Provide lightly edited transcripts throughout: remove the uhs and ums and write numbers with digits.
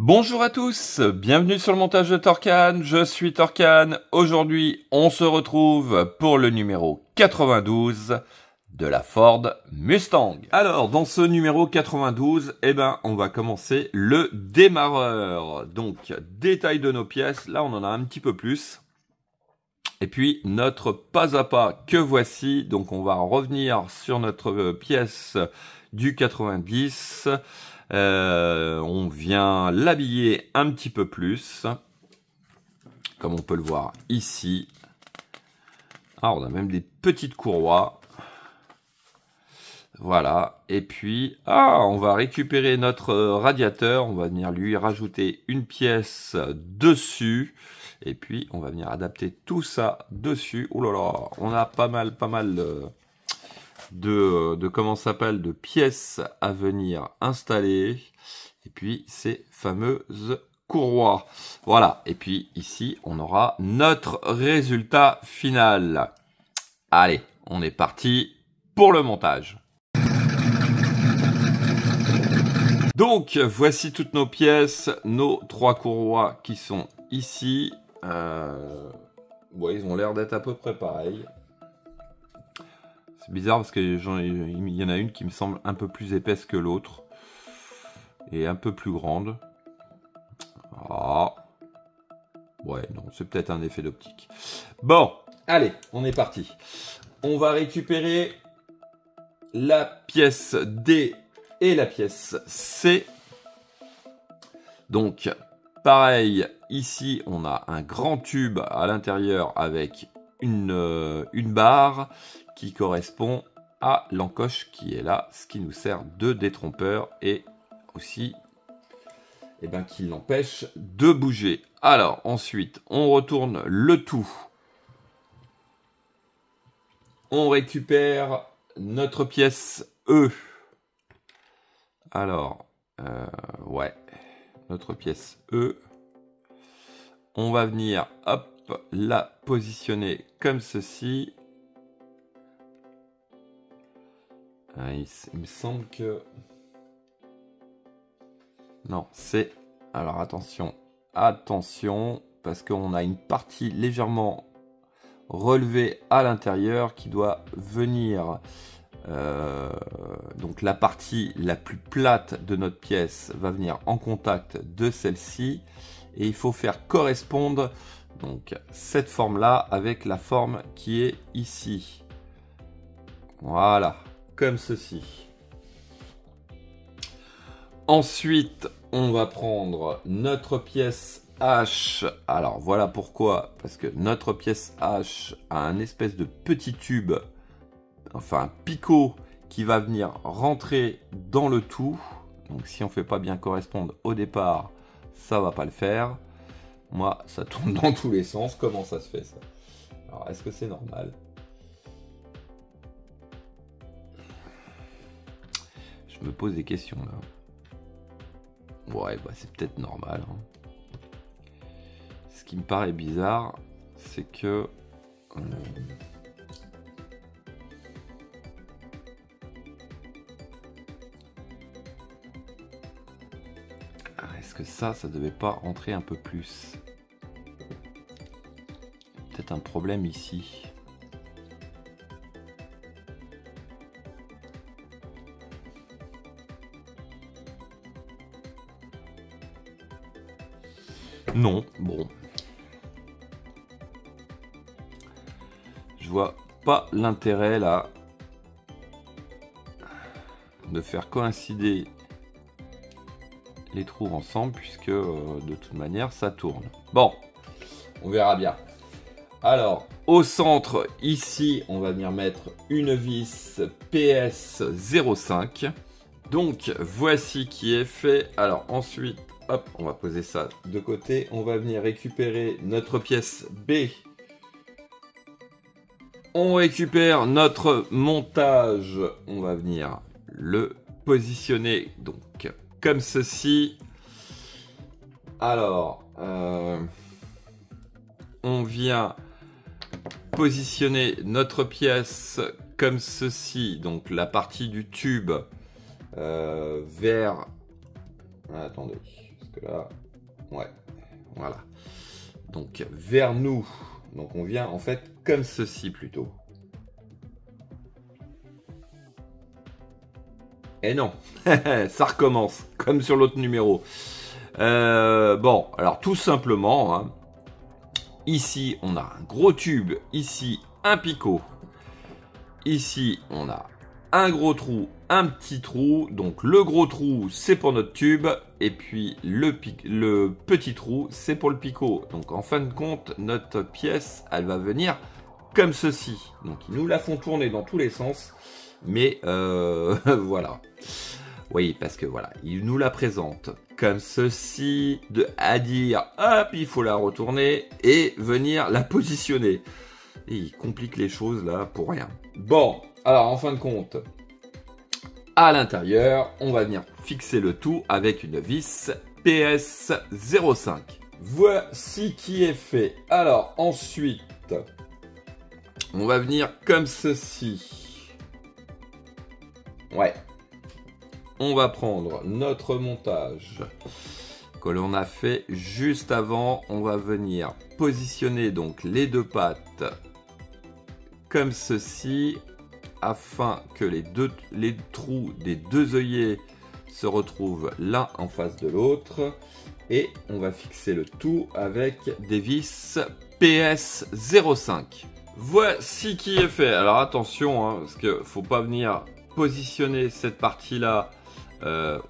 Bonjour à tous, bienvenue sur le montage de Torcan, je suis Torcan. Aujourd'hui, on se retrouve pour le numéro 92 de la Ford Mustang. Alors, dans ce numéro 92, on va commencer le démarreur. Donc, détail de nos pièces, là on en a un petit peu plus. Et puis, notre pas à pas que voici, donc on va revenir sur notre pièce du 90. On vient l'habiller un petit peu plus, comme on peut le voir ici. Ah, on a même des petites courroies. Voilà. Et puis, on va récupérer notre radiateur. On va venir lui rajouter une pièce dessus. Et puis, on va venir adapter tout ça dessus. Ouh là là, on a pas mal de comment ça s'appelle, de pièces à venir installer. Et puis ces fameuses courroies. Voilà. Et puis ici, on aura notre résultat final. Allez, on est parti pour le montage. Donc, voici toutes nos pièces, nos trois courroies qui sont ici. Ouais, ils ont l'air d'être à peu près pareils. C'est bizarre parce qu'il y en a une qui me semble un peu plus épaisse que l'autre. Et un peu plus grande. Ah. Ouais, non, c'est peut-être un effet d'optique. Bon, allez, on est parti. On va récupérer la pièce D et la pièce C. Donc, pareil, ici, on a un grand tube à l'intérieur avec une barre qui correspond à l'encoche qui est là, ce qui nous sert de détrompeur et aussi qui l'empêche de bouger. Alors ensuite, on retourne le tout. On récupère notre pièce E. Alors, ouais, notre pièce E. On va venir, hop, la positionner comme ceci. Il me semble que... Non, c'est... Alors attention, parce qu'on a une partie légèrement relevée à l'intérieur qui doit venir... donc la partie la plus plate de notre pièce va venir en contact de celle-ci. Et il faut faire correspondre donc cette forme-là avec la forme qui est ici. Voilà. Comme ceci. Ensuite, on va prendre notre pièce H. Alors, voilà pourquoi. Parce que notre pièce H a un espèce de petit tube, enfin un picot, qui va venir rentrer dans le tout. Donc, si on ne fait pas bien correspondre au départ, ça va pas le faire. Moi, ça tourne dans tous les sens. Comment ça se fait, ça? Alors, est-ce que c'est normal ? Je me pose des questions là. Ouais, c'est peut-être normal. Ce qui me paraît bizarre, c'est que... Est-ce que ça devait pas rentrer un peu plus? Peut-être un problème ici. Non, bon. Je vois pas l'intérêt là de faire coïncider les trous ensemble puisque de toute manière ça tourne. Bon, on verra bien. Alors, au centre, ici, on va venir mettre une vis PS05. Donc, voici qui est fait. Alors, ensuite... Hop, on va poser ça de côté. On va venir récupérer notre pièce B. On récupère notre montage. On va venir le positionner donc comme ceci. Alors, on vient positionner notre pièce comme ceci. Donc, la partie du tube vers... Attendez. que là, ouais, voilà. Donc vers nous, donc on vient en fait comme ceci plutôt. Et non, ça recommence, comme sur l'autre numéro. Bon, alors tout simplement, hein, ici on a un gros tube, ici un picot. Ici on a un gros trou, un petit trou. Donc le gros trou c'est pour notre tube, et puis le petit trou c'est pour le picot. Donc en fin de compte, notre pièce elle va venir comme ceci. Donc ils nous la font tourner dans tous les sens. Mais voilà. Oui, parce que voilà, il nous la présente comme ceci, à dire, hop, il faut la retourner et venir la positionner. Et il complique les choses là pour rien. Bon, alors en fin de compte, à l'intérieur, on va venir fixer le tout avec une vis PS05. Voici qui est fait. Alors ensuite, on va venir comme ceci. Ouais. On va prendre notre montage que l'on a fait juste avant. On va venir positionner donc les deux pattes comme ceci afin que les trous des deux œillets se retrouvent l'un en face de l'autre. Et on va fixer le tout avec des vis PS05. Voici qui est fait. Alors attention, hein, parce que faut pas venir positionner cette partie-là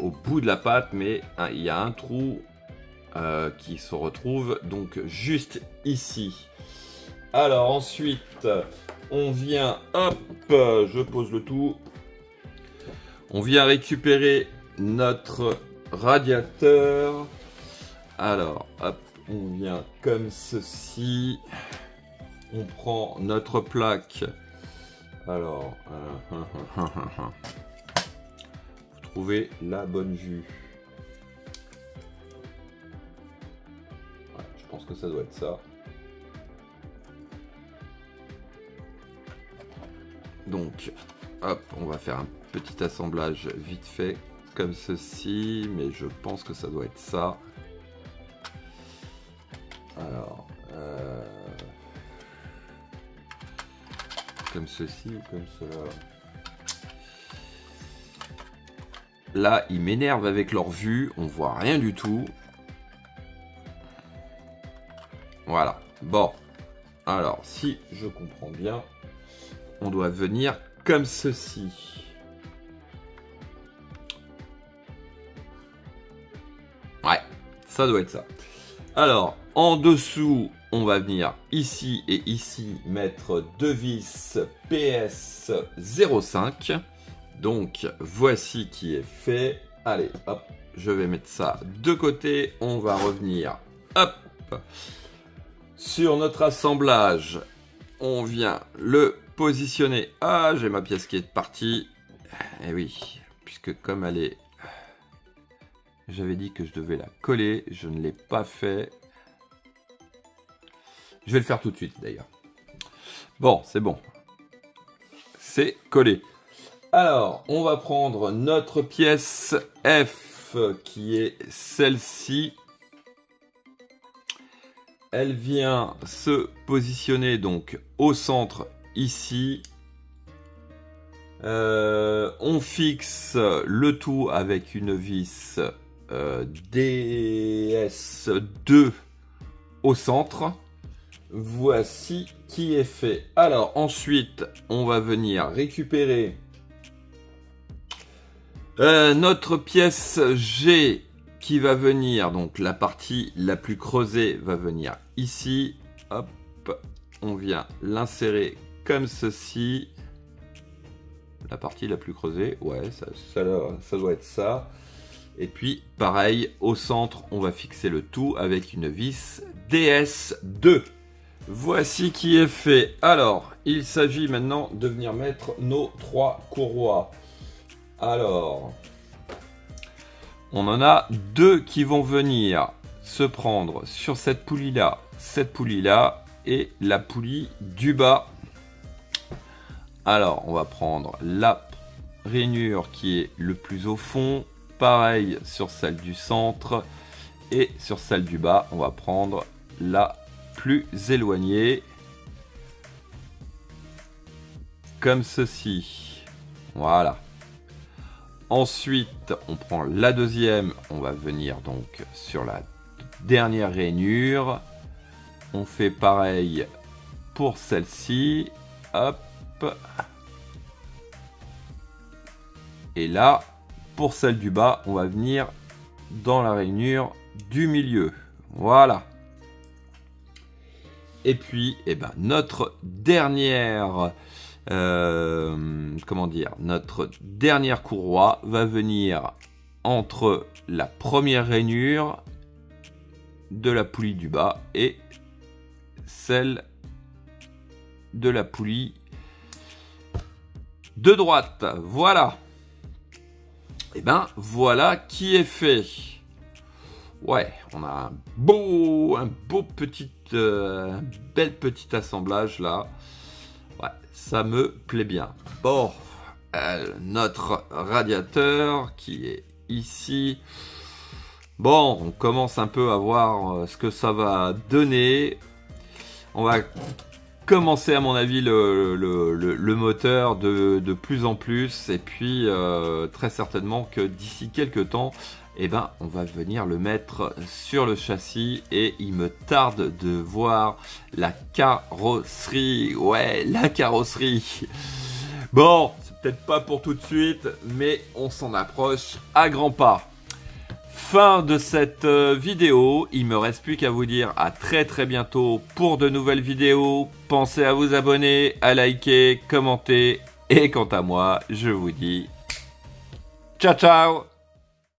au bout de la patte, mais hein, il y a un trou qui se retrouve donc juste ici. Alors ensuite, on vient, hop, je pose le tout. On vient récupérer notre radiateur. Alors, hop, on vient comme ceci. On prend notre plaque. Alors, vous trouvez la bonne vue. Ouais, je pense que ça doit être ça. Donc, hop, on va faire un petit assemblage vite fait, comme ceci, mais je pense que ça doit être ça. Alors, comme ceci ou comme cela. Là, ils m'énervent avec leur vue, on voit rien du tout. Voilà. Bon. Alors, si je comprends bien, on doit venir comme ceci. Ouais, ça doit être ça. Alors, en dessous, on va venir ici et ici mettre deux vis PS05. Donc, voici qui est fait. Allez, hop, je vais mettre ça de côté. On va revenir, hop, sur notre assemblage. On vient le positionner. Ah, j'ai ma pièce qui est partie. Et oui, puisque comme elle est... J'avais dit que je devais la coller. Je ne l'ai pas fait. Je vais le faire tout de suite, d'ailleurs. Bon, c'est bon. C'est collé. Alors, on va prendre notre pièce F, qui est celle-ci. Elle vient se positionner donc au centre, ici. On fixe le tout avec une vis DS2 au centre. Voici qui est fait. Alors ensuite, on va venir récupérer notre pièce G qui va venir, donc la partie la plus creusée va venir ici. Hop, on vient l'insérer comme ceci. La partie la plus creusée, ouais, ça doit être ça. Et puis, pareil, au centre, on va fixer le tout avec une vis DS2. Voici qui est fait. Alors, il s'agit maintenant de venir mettre nos trois courroies. Alors, on en a deux qui vont venir se prendre sur cette poulie-là et la poulie du bas. Alors, on va prendre la rainure qui est le plus au fond. Pareil sur celle du centre. Et sur celle du bas, on va prendre la plus éloignée. Comme ceci. Voilà. Ensuite, on prend la deuxième. On va venir donc sur la dernière rainure. On fait pareil pour celle-ci. Hop. Et là, pour celle du bas, on va venir dans la rainure du milieu. Voilà. Et puis, eh ben, notre dernière, notre dernière courroie va venir entre la première rainure de la poulie du bas et celle de la poulie de droite. Voilà. Et ben voilà qui est fait. Ouais, on a un beau petit, bel petit assemblage là. Ouais, ça me plaît bien. Bon, notre radiateur qui est ici. Bon, on commence un peu à voir ce que ça va donner. On va commencer à mon avis le moteur de plus en plus. Et puis très certainement que d'ici quelques temps, eh ben, on va venir le mettre sur le châssis. Et il me tarde de voir la carrosserie. Ouais, la carrosserie. Bon, c'est peut-être pas pour tout de suite, mais on s'en approche à grands pas. Fin de cette vidéo, il me reste plus qu'à vous dire à très bientôt pour de nouvelles vidéos. Pensez à vous abonner, à liker, commenter et quant à moi, je vous dis ciao ciao.